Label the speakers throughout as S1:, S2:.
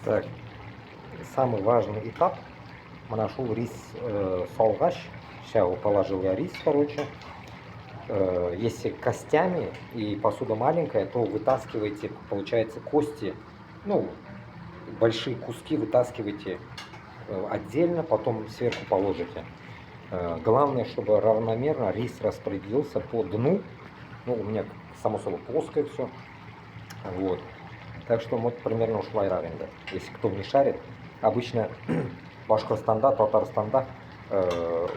S1: Так, самый важный этап. Нашел рис солгач. Сейчас положил я рис, короче. Если костями и посуда маленькая, то вытаскивайте, получается, кости, ну, большие куски вытаскивайте отдельно, потом сверху положите. Главное, чтобы равномерно рис распределился по дну. Ну, у меня, само собой, плоское все. Вот. Так что вот примерно ушла раринга. Если кто не шарит, обычно Башкортостанда, Татарстанда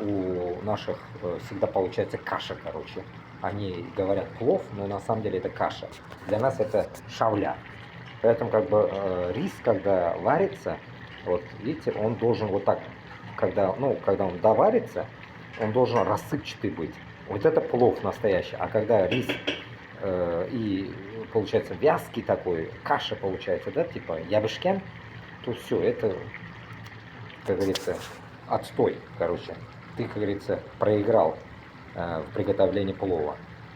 S1: у наших всегда получается каша, короче. Они говорят плов, но на самом деле это каша. Для нас это шавля. Поэтому как бы рис, когда варится, вот видите, он должен вот так, когда, ну, когда он доварится, он должен рассыпчатый быть. Вот это плов настоящий. А когда рис и получается вязкий такой, каша получается, да, типа ябышкян, то все, это, как говорится, отстой, короче. Ты, как говорится, проиграл в приготовлении плова.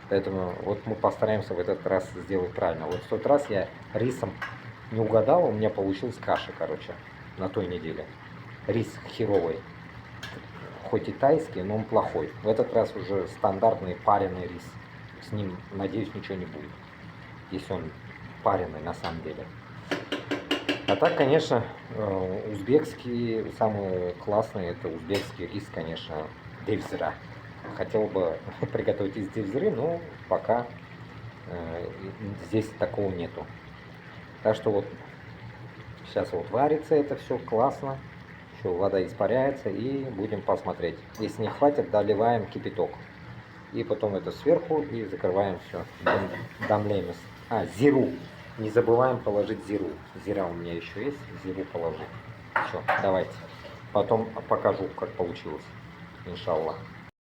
S1: Поэтому вот мы постараемся в этот раз сделать правильно. Вот в тот раз я рисом не угадал, у меня получилась каша, короче, на той неделе. Рис херовый, хоть и тайский, но он плохой. В этот раз уже стандартный пареный рис. С ним, надеюсь, ничего не будет, если он пареный на самом деле. А так, конечно, узбекский, самый классный, это узбекский рис, конечно, девзира. Хотел бы приготовить из девзиры, но пока здесь такого нету. Так что вот сейчас вот варится это все классно, еще вода испаряется, и будем посмотреть. Если не хватит, доливаем кипяток. И потом это сверху и закрываем все. Дамлемес. Зиру. Не забываем положить зиру. Зира у меня еще есть. Зиру положить. Все, давайте. Потом покажу, как получилось. Иншаллах.